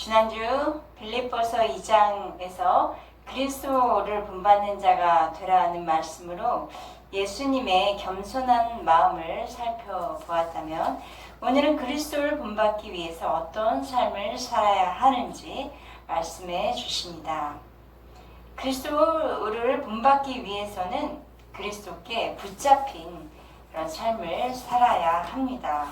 지난주 빌립보서 2장에서 그리스도를 본받는 자가 되라는 말씀으로 예수님의 겸손한 마음을 살펴보았다면, 오늘은 그리스도를 본받기 위해서 어떤 삶을 살아야 하는지 말씀해 주십니다. 그리스도를 본받기 위해서는 그리스도께 붙잡힌 그런 삶을 살아야 합니다.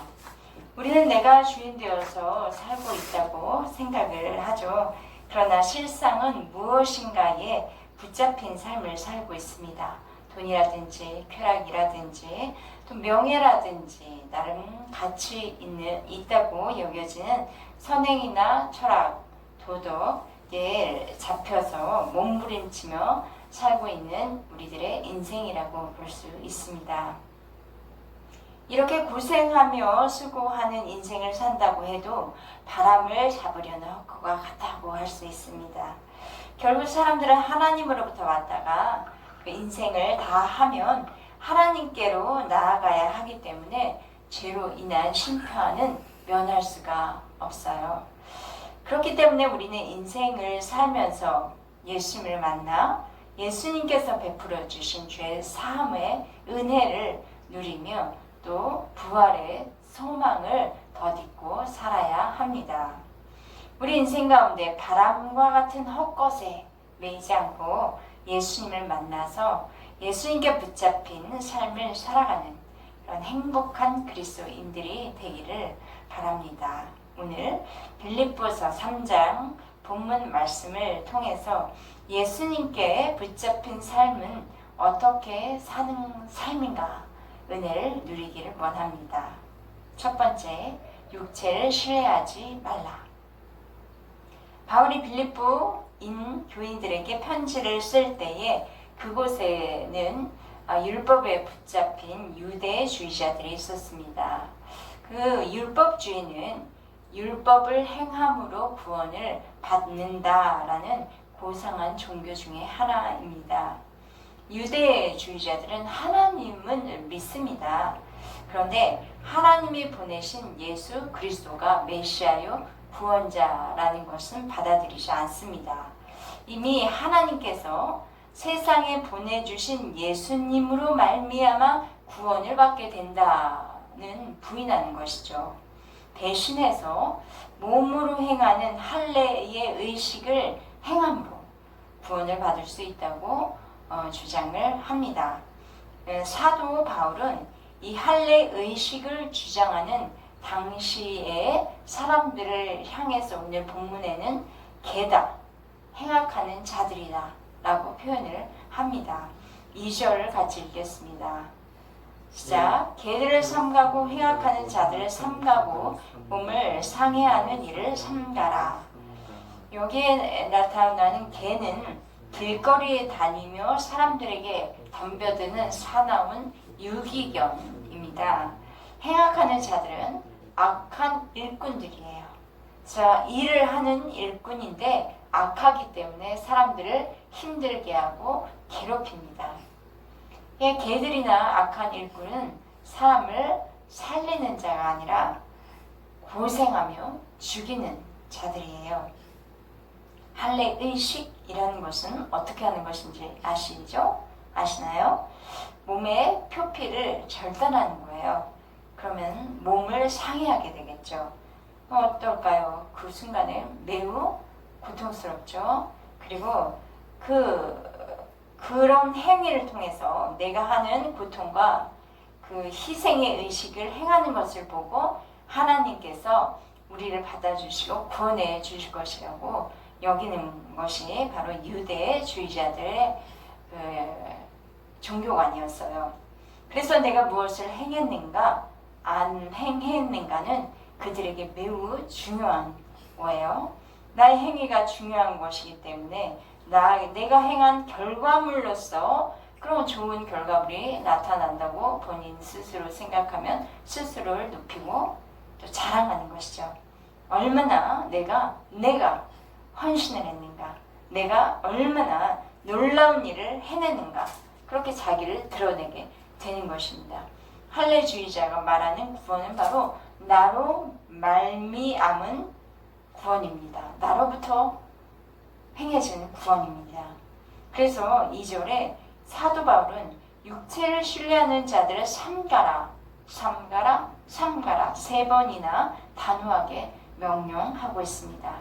우리는 내가 주인 되어서 살고 있다고 생각을 하죠. 그러나 실상은 무엇인가에 붙잡힌 삶을 살고 있습니다. 돈이라든지 쾌락이라든지 또 명예라든지 나름 가치 있다고 여겨지는 선행이나 철학, 도덕에 잡혀서 몸부림치며 살고 있는 우리들의 인생이라고 볼 수 있습니다. 이렇게 고생하며 수고하는 인생을 산다고 해도 바람을 잡으려는 헛것과 같다고 할 수 있습니다. 결국 사람들은 하나님으로부터 왔다가 그 인생을 다 하면 하나님께로 나아가야 하기 때문에 죄로 인한 심판은 면할 수가 없어요. 그렇기 때문에 우리는 인생을 살면서 예수님을 만나 예수님께서 베풀어 주신 죄 사함의 은혜를 누리며 또 부활의 소망을 덧입고 살아야 합니다. 우리 인생 가운데 바람과 같은 헛것에 매이지 않고 예수님을 만나서 예수님께 붙잡힌 삶을 살아가는 그런 행복한 그리스도인들이 되기를 바랍니다. 오늘 빌립보서 3장 본문 말씀을 통해서 예수님께 붙잡힌 삶은 어떻게 사는 삶인가 은혜를 누리기를 원합니다. 첫 번째, 육체를 신뢰하지 말라. 바울이 빌립보인 교인들에게 편지를 쓸 때에 그곳에는 율법에 붙잡힌 유대주의자들이 있었습니다. 그 율법주의는 율법을 행함으로 구원을 받는다라는 고상한 종교 중에 하나입니다. 유대주의자들은 하나님은 믿습니다. 그런데 하나님이 보내신 예수 그리스도가 메시아요 구원자라는 것은 받아들이지 않습니다. 이미 하나님께서 세상에 보내주신 예수님으로 말미암아 구원을 받게 된다는 부인하는 것이죠. 대신해서 몸으로 행하는 할례의 의식을 행함으로 구원을 받을 수 있다고 주장을 합니다. 사도 바울은 이 할례 의식을 주장하는 당시의 사람들을 향해서 오늘 본문에는 개다, 행악하는 자들이다 라고 표현을 합니다. 2절을 같이 읽겠습니다. 시작. 개들을 삼가고 행악하는 자들을 삼가고 몸을 상해하는 일을 삼가라. 여기에 나타나는 개는 길거리에 다니며 사람들에게 덤벼드는 사나운 유기견입니다. 행악하는 자들은 악한 일꾼들이에요. 자, 일을 하는 일꾼인데 악하기 때문에 사람들을 힘들게 하고 괴롭힙니다. 개들이나 악한 일꾼은 사람을 살리는 자가 아니라 고생하며 죽이는 자들이에요. 할례 의식이라는 것은 어떻게 하는 것인지 아시죠? 아시나요? 몸의 표피를 절단하는 거예요. 그러면 몸을 상해하게 되겠죠. 어떨까요? 그 순간에 매우 고통스럽죠. 그리고 그런 행위를 통해서 내가 하는 고통과 그 희생의 의식을 행하는 것을 보고 하나님께서 우리를 받아주시고 구원해 주실 것이라고 여기는 것이 바로 유대주의자들의 종교관이었어요. 그래서 내가 무엇을 행했는가, 안 행했는가는 그들에게 매우 중요한 거예요. 나의 행위가 중요한 것이기 때문에 내가 행한 결과물로서 그런 좋은 결과물이 나타난다고 본인 스스로 생각하면 스스로를 높이고 또 자랑하는 것이죠. 얼마나 내가 헌신을 했는가, 내가 얼마나 놀라운 일을 해내는가, 그렇게 자기를 드러내게 되는 것입니다. 할례주의자가 말하는 구원은 바로 나로 말미암은 구원입니다. 나로부터 행해지는 구원입니다. 그래서 2절에 사도 바울은 육체를 신뢰하는 자들을 삼가라, 삼가라, 삼가라 3번이나 단호하게 명령하고 있습니다.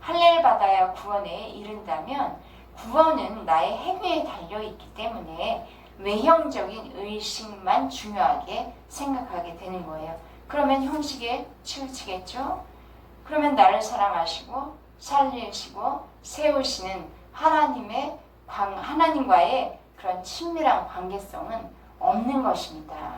할례를 받아야 구원에 이른다면 구원은 나의 행위에 달려있기 때문에 외형적인 의식만 중요하게 생각하게 되는 거예요. 그러면 형식에 치우치겠죠? 그러면 나를 사랑하시고 살리시고 세우시는 하나님과의 그런 친밀한 관계성은 없는 것입니다.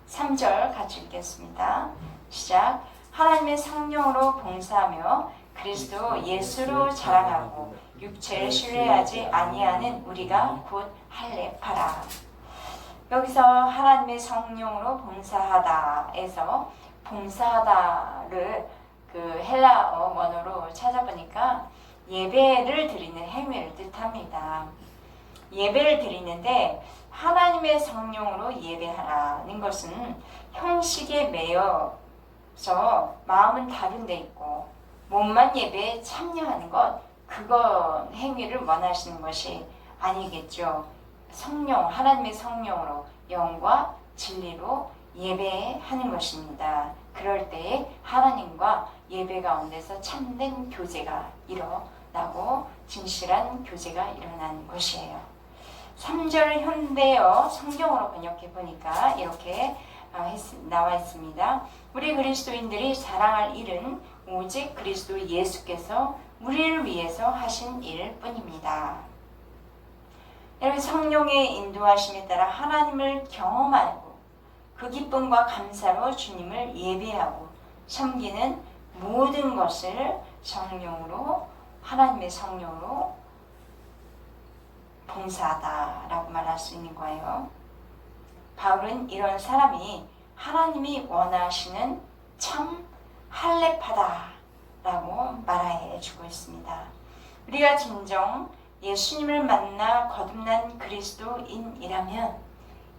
3절 같이 읽겠습니다. 시작. 하나님의 성령으로 봉사하며 그리스도 예수로 자랑하고 육체를 신뢰하지 아니하는 우리가 곧 할례파라. 여기서 하나님의 성령으로 봉사하다에서 봉사하다를 그 헬라어 원어로 찾아보니까 예배를 드리는 행위를 뜻합니다. 예배를 드리는데 하나님의 성령으로 예배하라는 것은 형식에 매여서 마음은 다른 데 있고 몸만 예배에 참여하는 것, 그거 행위를 원하시는 것이 아니겠죠. 성령, 하나님의 성령으로 영과 진리로 예배하는 것입니다. 그럴 때에 하나님과 예배 가운데서 참된 교제가 일어나고 진실한 교제가 일어나는 것이에요. 3절 현대어 성경으로 번역해 보니까 이렇게 나와 있습니다. 우리 그리스도인들이 자랑할 일은 오직 그리스도 예수께서 우리를 위해서 하신 일 뿐입니다. 여러분, 성령의 인도하심에 따라 하나님을 경험하고 그 기쁨과 감사로 주님을 예배하고 섬기는 모든 것을 성령으로, 하나님의 성령으로 봉사하다라고 말할 수 있는 거예요. 바울은 이런 사람이 하나님이 원하시는 참 할례파다라고 말해 주고 있습니다. 우리가 진정 예수님을 만나 거듭난 그리스도인이라면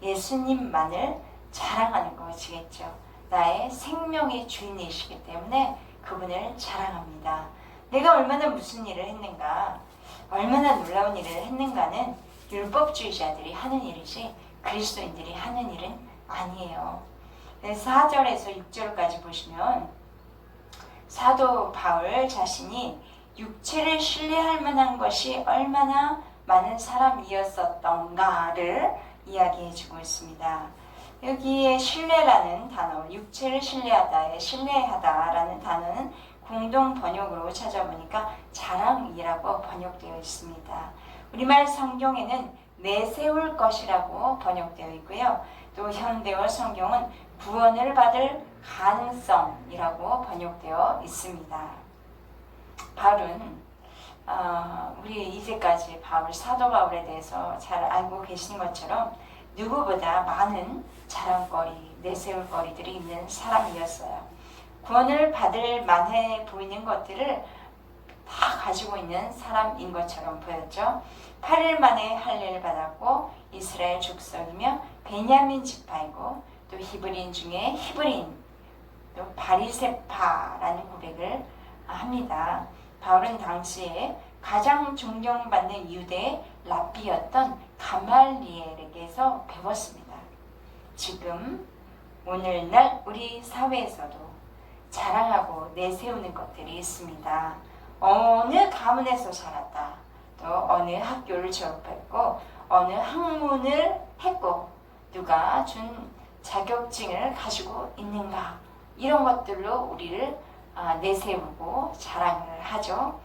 예수님만을 자랑하는 것이겠죠. 나의 생명의 주인이시기 때문에 그분을 자랑합니다. 내가 얼마나 무슨 일을 했는가, 얼마나 놀라운 일을 했는가는 율법주의자들이 하는 일이지 그리스도인들이 하는 일은 아니에요. 4절에서 6절까지 보시면 사도 바울 자신이 육체를 신뢰할 만한 것이 얼마나 많은 사람이었었던가를 이야기해주고 있습니다. 여기에 신뢰라는 단어, 육체를 신뢰하다에 신뢰하다라는 단어는 공동 번역으로 찾아보니까 자랑이라고 번역되어 있습니다. 우리말 성경에는 내세울 것이라고 번역되어 있고요. 또 현대어 성경은 구원을 받을 가능성이라고 번역되어 있습니다. 바울은 우리 이제까지 사도 바울에 대해서 잘 알고 계시는 것처럼 누구보다 많은 자랑거리, 내세울 거리들이 있는 사람이었어요. 구원을 받을 만해 보이는 것들을 다 가지고 있는 사람인 것처럼 보였죠. 8일 만에 할례를 받았고 이스라엘 족속이며 베냐민 지파이고 또 히브리인 중에 히브리인, 또 바리새파라는 고백을 합니다. 바울은 당시에 가장 존경받는 유대 랍비였던 가말리엘에게서 배웠습니다. 지금 오늘날 우리 사회에서도 자랑하고 내세우는 것들이 있습니다. 어느 가문에서 자랐다, 또 어느 학교를 졸업했고 어느 학문을 했고 누가 준 자격증을 가지고 있는가, 이런 것들로 우리를 내세우고 자랑을 하죠.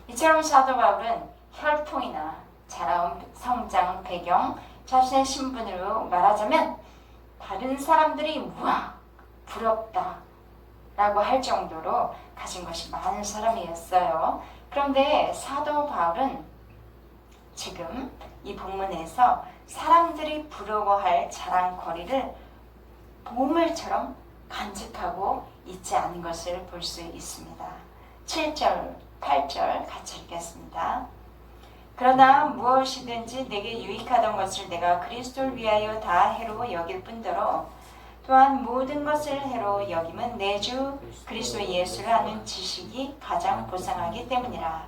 이처럼 사도 바울은 혈통이나 자라온 성장 배경, 자신의 신분으로 말하자면 다른 사람들이 우와 부럽다 라고 할 정도로 가진 것이 많은 사람이었어요. 그런데 사도 바울은 지금 이 본문에서 사람들이 부러워할 자랑거리를 보물처럼 간직하고 있지 않은 것을 볼 수 있습니다. 7절, 8절 같이 읽겠습니다. 그러나 무엇이든지 내게 유익하던 것을 내가 그리스도를 위하여 다 해로 여길 뿐더러 또한 모든 것을 해로 여김은 내 주 그리스도 예수를 아는 지식이 가장 보상하기 때문이라.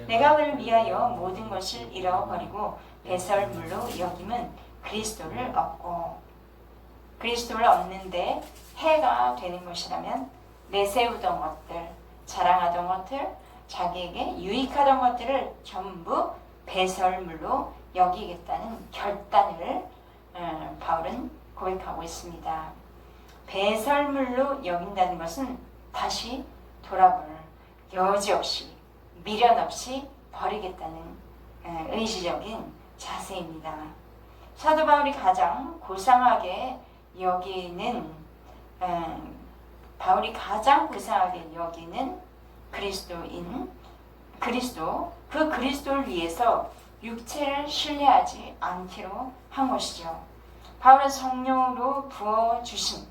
내가 그를 위하여 모든 것을 잃어버리고 배설물로 여김은 그리스도를 얻고. 그리스도를 얻는데 해가 되는 것이라면 내세우던 것들, 자랑하던 것들, 자기에게 유익하던 것들을 전부 배설물로 여기겠다는 결단을 바울은 고백하고 있습니다. 배설물로 여긴다는 것은 다시 돌아볼 여지 없이 미련 없이 버리겠다는 의지적인 자세입니다. 사도 바울이 가장 고상하게 여기는 그리스도, 그 그리스도를 위해서 육체를 신뢰하지 않기로 한 것이죠. 바울은 성령으로 부어주신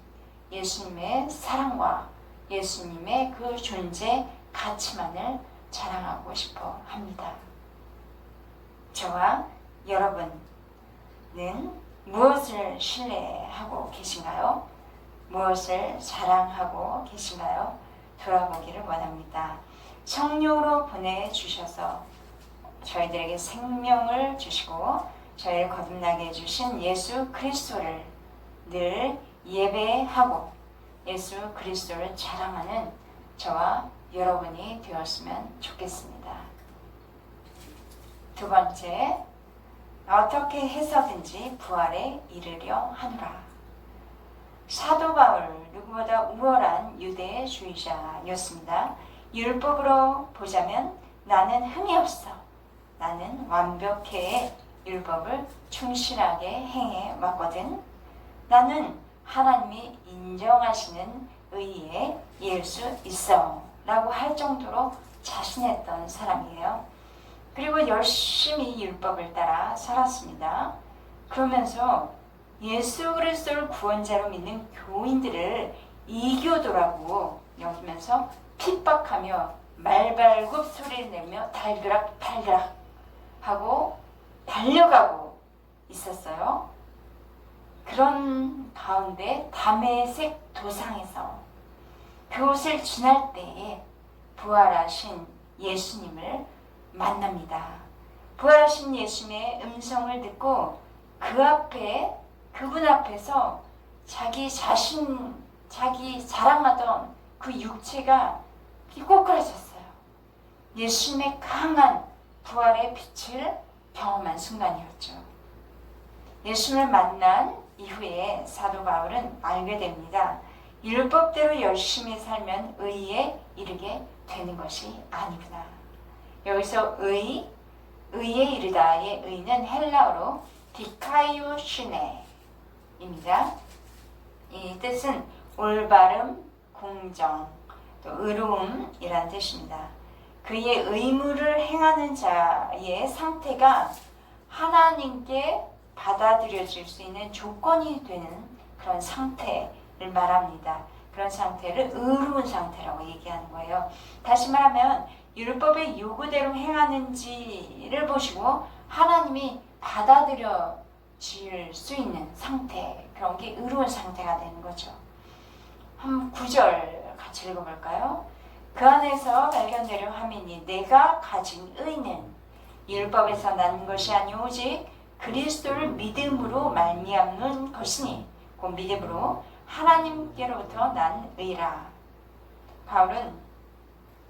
예수님의 사랑과 예수님의 그 존재 가치만을 자랑하고 싶어 합니다. 저와 여러분은 무엇을 신뢰하고 계신가요? 무엇을 자랑하고 계신가요? 돌아보기를 원합니다. 성령으로 보내주셔서 저희들에게 생명을 주시고 저희를 거듭나게 해주신 예수 그리스도를 늘 예배하고 예수 그리스도를 자랑하는 저와 여러분이 되었으면 좋겠습니다. 두 번째, 어떻게 해서든지 부활에 이르려 하노라. 사도 바울 누구보다 우월한 유대주의자였습니다. 율법으로 보자면 나는 흠이 없어. 나는 완벽해 율법을 충실하게 행해 왔거든. 나는 하나님이 인정하시는 의에 이을 수 있어 라고 할 정도로 자신했던 사람이에요. 그리고 열심히 율법을 따라 살았습니다. 그러면서 예수 그리스도를 구원자로 믿는 교인들을 이교도라고 여기면서 핍박하며 말발굽 소리를 내며 달그락 하고 달려가고 있었어요. 그런 가운데 다메섹 도상에서 그곳을 지날 때에 부활하신 예수님을 만납니다. 부활하신 예수님의 음성을 듣고 그분 앞에서 자기 자랑하던 그 육체가 꼬꾸라졌어요. 예수님의 강한 부활의 빛을 경험한 순간이었죠. 예수님을 만난 이후에 사도 바울은 알게 됩니다. 율법대로 열심히 살면 의에 이르게 되는 것이 아니구나. 여기서 의에 이르다의 의는 헬라어로 디카이오시네입니다. 이 뜻은 올바름, 공정, 또 의로움이라는 뜻입니다. 그의 의무를 행하는 자의 상태가 하나님께 받아들여질 수 있는 조건이 되는 그런 상태를 말합니다. 그런 상태를 의로운 상태라고 얘기하는 거예요. 다시 말하면 율법의 요구대로 행하는지를 보시고 하나님이 받아들여질 수 있는 상태, 그런 게 의로운 상태가 되는 거죠. 한 9절 같이 읽어볼까요? 그 안에서 발견되려 함이니 내가 가진 의는 율법에서 난 것이 아니 오직 그리스도를 믿음으로 말미암는 것이니 그 믿음으로 하나님께로부터 난 의라. 바울은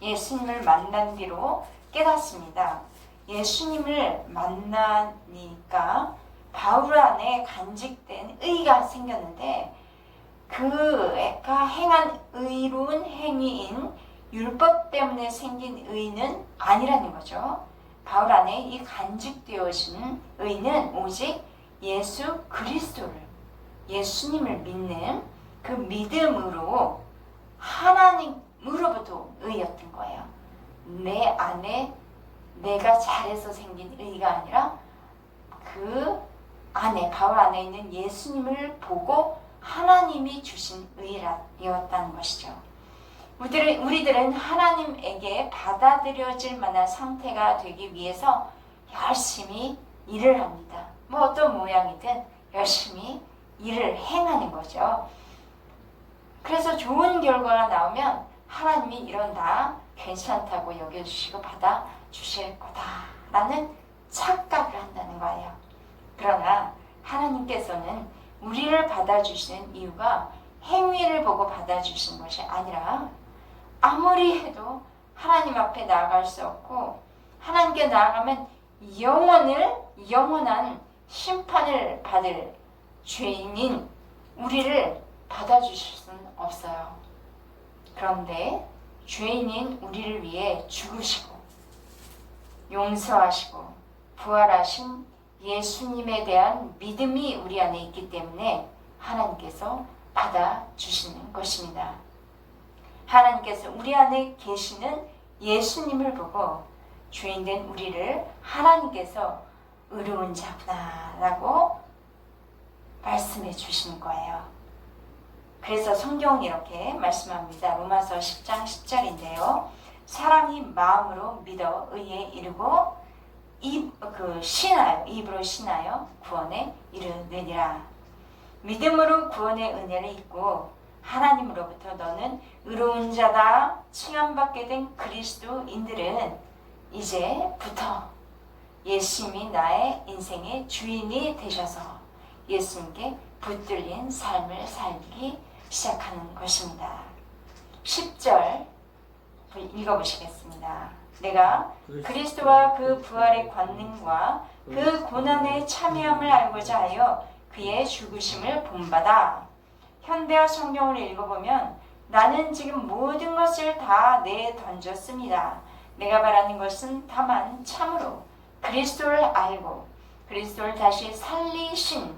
예수님을 만난 뒤로 깨닫습니다. 예수님을 만나니까 바울 안에 간직된 의가 생겼는데 그가 행한 의로운 행위인 율법 때문에 생긴 의는 아니라는 거죠. 바울 안에 이 간직되어진 의는 오직 예수 그리스도를, 예수님을 믿는 그 믿음으로 하나님으로부터 의였던 거예요. 내 안에 내가 잘해서 생긴 의가 아니라 그 안에, 바울 안에 있는 예수님을 보고 하나님이 주신 의였다는 것이죠. 우리들은 하나님에게 받아들여질 만한 상태가 되기 위해서 열심히 일을 합니다. 뭐 어떤 모양이든 열심히 일을 행하는 거죠. 그래서 좋은 결과가 나오면 하나님이 이런 다 괜찮다고 여겨주시고 받아주실 거다라는 착각을 한다는 거예요. 그러나 하나님께서는 우리를 받아주시는 이유가 행위를 보고 받아주시는 것이 아니라 아무리 해도 하나님 앞에 나아갈 수 없고 하나님께 나아가면 영원한 심판을 받을 죄인인 우리를 받아주실 수는 없어요. 그런데 죄인인 우리를 위해 죽으시고 용서하시고 부활하신 예수님에 대한 믿음이 우리 안에 있기 때문에 하나님께서 받아주시는 것입니다. 하나님께서 우리 안에 계시는 예수님을 보고 죄인된 우리를 하나님께서 의로운 자구나 라고 말씀해 주시는 거예요. 그래서 성경은 이렇게 말씀합니다. 로마서 10장 10절인데요. 사람이 마음으로 믿어 의에 이르고 입으로 신하여 구원에 이르느니라. 믿음으로 구원의 은혜를 입고 하나님으로부터 너는 의로운 자다 칭함받게 된 그리스도인들은 이제부터 예수님이 나의 인생의 주인이 되셔서 예수님께 붙들린 삶을 살기 시작하는 것입니다. 10절 읽어보시겠습니다. 내가 그리스도와 그 부활의 권능과 그 고난의 참여함을 알고자 하여 그의 죽으심을 본받아. 현대어 성경을 읽어보면 나는 지금 모든 것을 다 내던졌습니다. 내가 바라는 것은 다만 참으로 그리스도를 알고 그리스도를 다시 살리신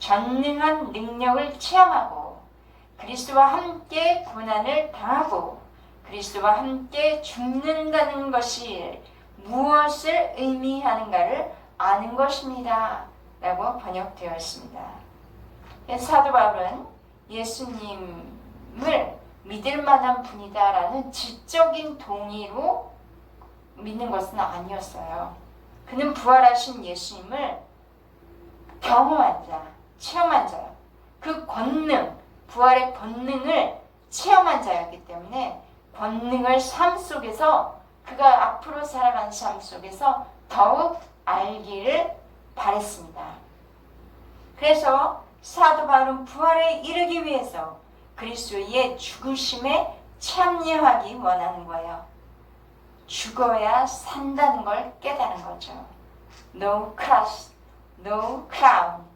전능한 능력을 체험하고 그리스도와 함께 고난을 당하고 그리스도와 함께 죽는다는 것이 무엇을 의미하는가를 아는 것입니다. 라고 번역되어 있습니다. 사도 바울은 예수님을 믿을 만한 분이다라는 지적인 동의로 믿는 것은 아니었어요. 그는 부활하신 예수님을 경험한 자, 체험한 자요. 그 권능, 부활의 권능을 체험한 자였기 때문에 권능을 삶 속에서 그가 앞으로 살아가는 삶 속에서 더욱 알기를 바랬습니다. 그래서 사도 바울은 부활에 이르기 위해서 그리스도의 죽으심에 참여하기 원하는 거예요. 죽어야 산다는 걸 깨달은 거죠. No cross, no crown.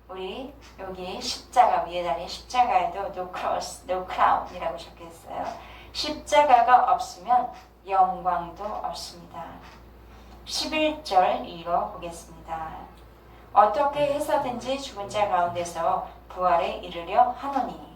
우리 여기 십자가 위에 달린 십자가에도 no cross, no crown이라고 적혀있어요. 십자가가 없으면 영광도 없습니다. 11절 읽어보겠습니다. 어떻게 해서든지 죽은 자 가운데서 부활에 이르려 하노니.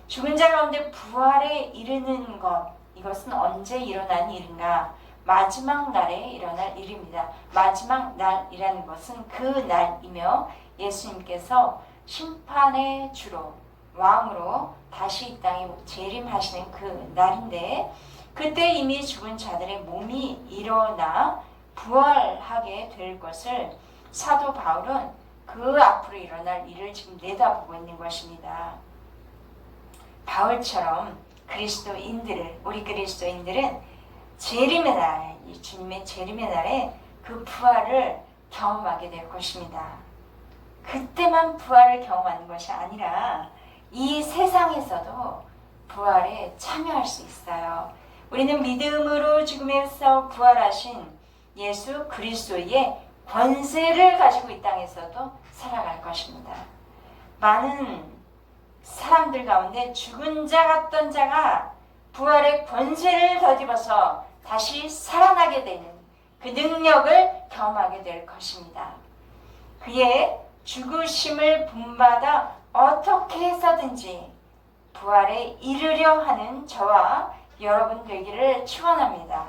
죽은 자 가운데 부활에 이르는 것, 이것은 언제 일어난 일인가? 마지막 날에 일어날 일입니다. 마지막 날이라는 것은 그 날이며 예수님께서 심판의 주로 왕으로 다시 이 땅에 재림하시는 그 날인데 그때 이미 죽은 자들의 몸이 일어나 부활하게 될 것을 사도 바울은 그 앞으로 일어날 일을 지금 내다보고 있는 것입니다. 바울처럼 우리 그리스도인들은 재림의 날, 이 주님의 재림의 날에 그 부활을 경험하게 될 것입니다. 그때만 부활을 경험하는 것이 아니라 이 세상에서도 부활에 참여할 수 있어요. 우리는 믿음으로 죽음에서 부활하신 예수 그리스도의 권세를 가지고 이 땅에서도 살아갈 것입니다. 많은 사람들 가운데 죽은 자 같던 자가 부활의 권세를 덧입어서 다시 살아나게 되는 그 능력을 경험하게 될 것입니다. 그의 죽으심을 본받아 어떻게 해서든지 부활에 이르려 하는 저와 여러분 되기를 축원합니다.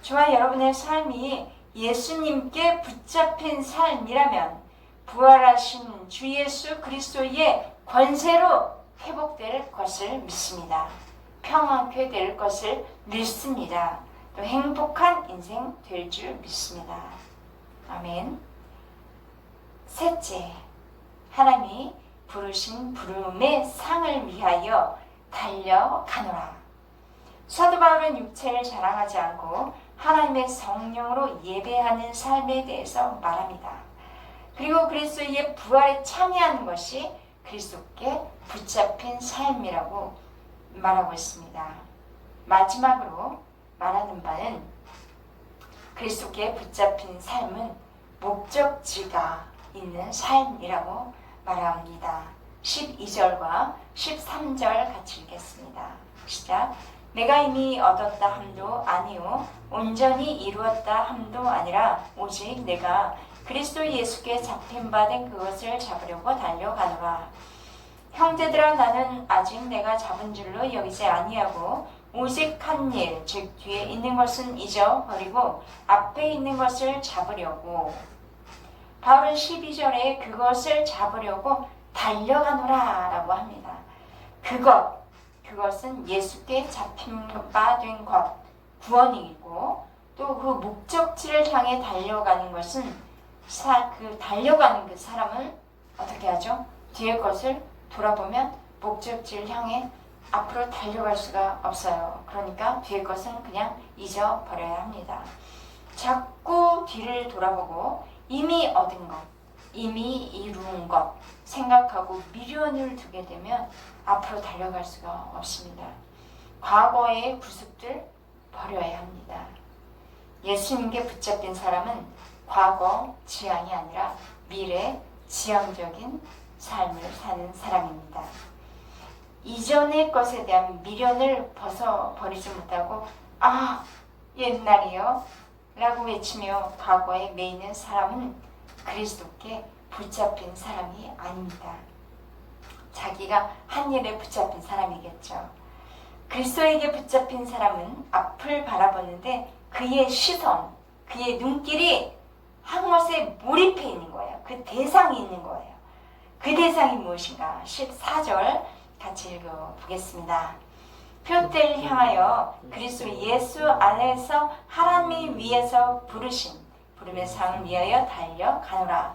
저와 여러분의 삶이 예수님께 붙잡힌 삶이라면 부활하신 주 예수 그리스도의 권세로 회복될 것을 믿습니다. 평안케 될 것을 믿습니다. 또 행복한 인생 될 줄 믿습니다. 아멘. 셋째, 하나님이 부르신 부름의 상을 위하여 달려가노라. 사도 바울은 육체를 자랑하지 않고 하나님의 성령으로 예배하는 삶에 대해서 말합니다. 그리고 그리스도의 부활에 참여하는 것이 그리스도께 붙잡힌 삶이라고 말하고 있습니다. 마지막으로 말하는 바는 그리스도께 붙잡힌 삶은 목적지가 있는 삶이라고 말합니다. 12절과 13절 같이 읽겠습니다. 시작. 내가 이미 얻었다 함도 아니요 온전히 이루었다 함도 아니라 오직 내가 그리스도 예수께 잡힌바된 그것을 잡으려고 달려가노라. 형제들아, 나는 아직 내가 잡은 줄로 여기지 아니하고 오직 한 일, 즉 뒤에 있는 것은 잊어버리고 앞에 있는 것을 잡으려고. 바울은 12절에 그것을 잡으려고 달려가노라 라고 합니다. 그것은 예수께 잡힌 바 된 것, 구원이고, 또 그 목적지를 향해 달려가는 것은 그 달려가는 그 사람은 어떻게 하죠? 뒤의 것을 돌아보면 목적지를 향해 앞으로 달려갈 수가 없어요. 그러니까 뒤의 것은 그냥 잊어버려야 합니다. 자꾸 뒤를 돌아보고 이미 얻은 것, 이미 이룬 것 생각하고 미련을 두게 되면 앞으로 달려갈 수가 없습니다. 과거의 구습들 버려야 합니다. 예수님께 붙잡힌 사람은 과거 지향이 아니라 미래 지향적인 삶을 사는 사람입니다. 이전의 것에 대한 미련을 벗어버리지 못하고 옛날이요 라고 외치며 과거에 매이는 사람은 그리스도께 붙잡힌 사람이 아닙니다. 자기가 한 일에 붙잡힌 사람이겠죠. 그리스도에게 붙잡힌 사람은 앞을 바라보는데 그의 시선, 그의 눈길이 한 것에 몰입해 있는 거예요. 그 대상이 있는 거예요. 그 대상이 무엇인가? 14절 같이 읽어보겠습니다. 표대를 향하여 그리스도 예수 안에서 하나님이 위에서 부름의 상을 위하여 달려가노라.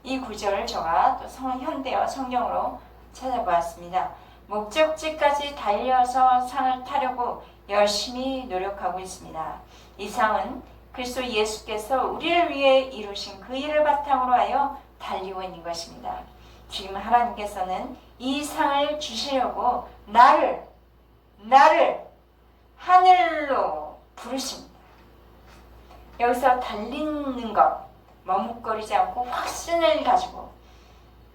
이 구절을 제가 또 현대어 성경으로 찾아보았습니다. 목적지까지 달려서 상을 타려고 열심히 노력하고 있습니다. 이 상은 그리스도 예수께서 우리를 위해 이루신 그 일을 바탕으로 하여 달리고 있는 것입니다. 지금 하나님께서는 이 상을 주시려고 나를 하늘로 부르십니다. 여기서 달리는 것, 머뭇거리지 않고 확신을 가지고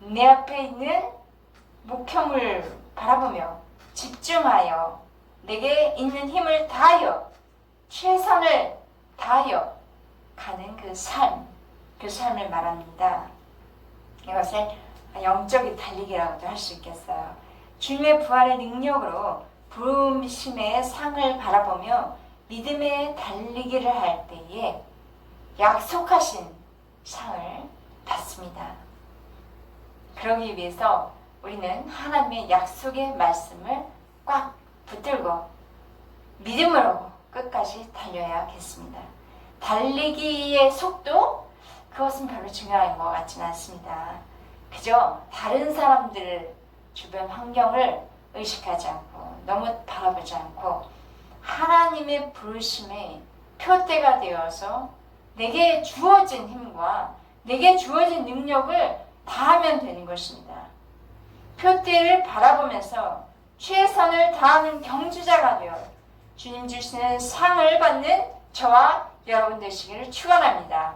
내 앞에 있는 목표물 바라보며 집중하여 내게 있는 힘을 다하여 최선을 다하여 가는 그 삶을 말합니다. 이것을 영적인 달리기라고도 할 수 있겠어요. 주님의 부활의 능력으로 부르심의 상을 바라보며 믿음의 달리기를 할 때에 약속하신 상을 받습니다. 그러기 위해서 우리는 하나님의 약속의 말씀을 꽉 붙들고 믿음으로 끝까지 달려야겠습니다. 달리기의 속도, 그것은 별로 중요한 것 같지는 않습니다. 그저 다른 사람들 주변 환경을 의식하지 않고 너무 바라보지 않고 하나님의 부르심의 표대가 되어서 내게 주어진 힘과 내게 주어진 능력을 다하면 되는 것입니다. 표대를 바라보면서 최선을 다하는 경주자가 되어 주님 주시는 상을 받는 저와 여러분 되시기를 축원합니다.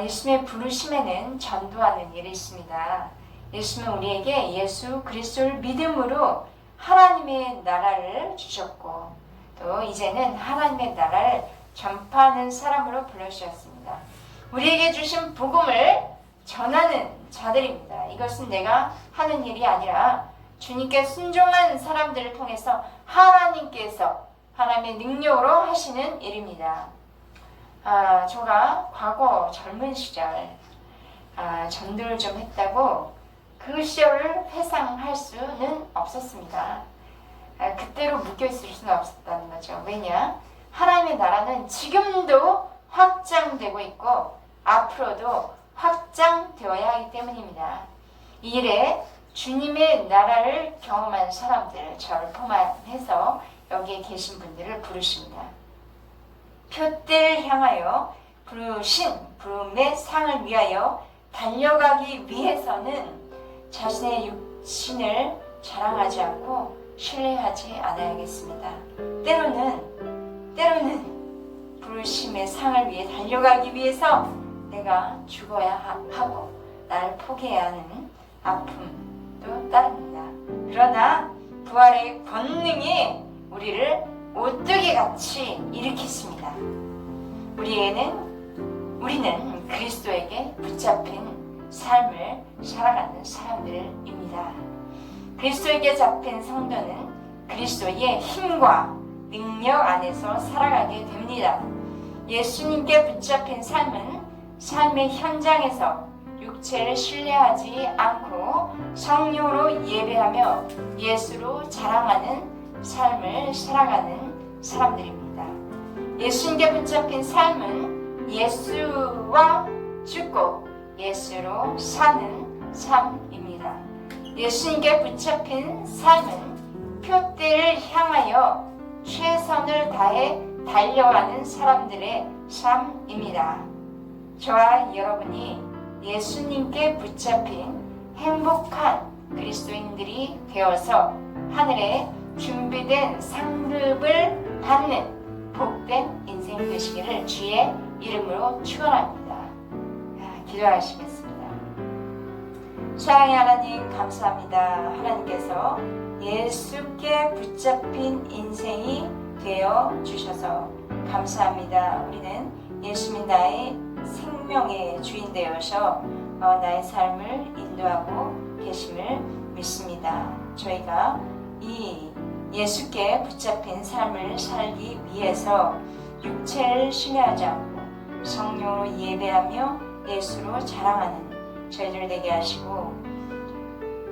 예수님의 부르심에는 전도하는 일이 있습니다. 예수님은 우리에게 예수 그리스도를 믿음으로 하나님의 나라를 주셨고 또 이제는 하나님의 나라를 전파하는 사람으로 불러주셨습니다. 우리에게 주신 복음을 전하는 자들입니다. 이것은 내가 하는 일이 아니라 주님께 순종한 사람들을 통해서 하나님께서 하나님의 능력으로 하시는 일입니다. 제가 과거 젊은 시절 전도를 좀 했다고 그 시절을 회상할 수는 없었습니다. 그때로 묶여있을 수는 없었다는 거죠. 왜냐? 하나님의 나라는 지금도 확장되고 있고 앞으로도 확장되어야 하기 때문입니다. 이 일에 주님의 나라를 경험한 사람들, 저를 포함해서 여기에 계신 분들을 부르십니다. 표대를 향하여 부르신 부름의 상을 위하여 달려가기 위해서는 자신의 육신을 자랑하지 않고 신뢰하지 않아야겠습니다. 때로는 부르심의 상을 위해 달려가기 위해서 내가 죽어야 하고 나를 포기해야 하는 아픔도 따릅니다. 그러나 부활의 권능이 우리를 오뚜기같이 일으켰습니다. 우리는 그리스도에게 붙잡힌 삶을 살아가는 사람들입니다. 그리스도에게 잡힌 성도는 그리스도의 힘과 능력 안에서 살아가게 됩니다. 예수님께 붙잡힌 삶은 삶의 현장에서 육체를 신뢰하지 않고 성령으로 예배하며 예수로 자랑하는 삶을 살아가는 사람들입니다. 예수님께 붙잡힌 삶은 예수와 죽고 예수로 사는 삶입니다. 예수님께 붙잡힌 삶은 표대를 향하여 최선을 다해 달려가는 사람들의 삶입니다. 저와 여러분이 예수님께 붙잡힌 행복한 그리스도인들이 되어서 하늘에 준비된 상급을 받는 복된 인생 되시기를 주의 이름으로 축원합니다. 기도하시겠습니다. 사랑의 하나님 감사합니다. 하나님께서 예수께 붙잡힌 인생이 되어 주셔서 감사합니다. 우리는 예수님 나의 생명의 주인 되어서 나의 삶을 인도하고 계심을 믿습니다. 저희가 이 예수께 붙잡힌 삶을 살기 위해서 육체를 신뢰하지 않고 성령으로 예배하며 예수로 자랑하는 저희들 되게 하시고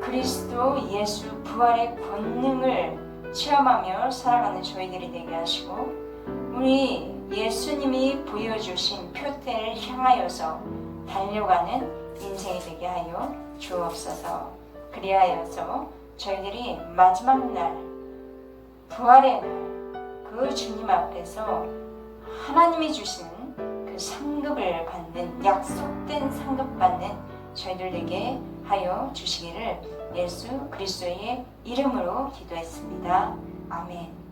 그리스도 예수 부활의 권능을 체험하며 살아가는 저희들이 되게 하시고 우리 예수님이 보여주신 표대를 향하여서 달려가는 인생이 되게 하여 주옵소서. 그리하여서 저희들이 마지막 날 부활의 날 그 주님 앞에서 하나님이 주시는 그 상급을 받는 약속된 상급 받는 저희들 되게 하여 주시기를 예수 그리스도의 이름으로 기도했습니다. 아멘.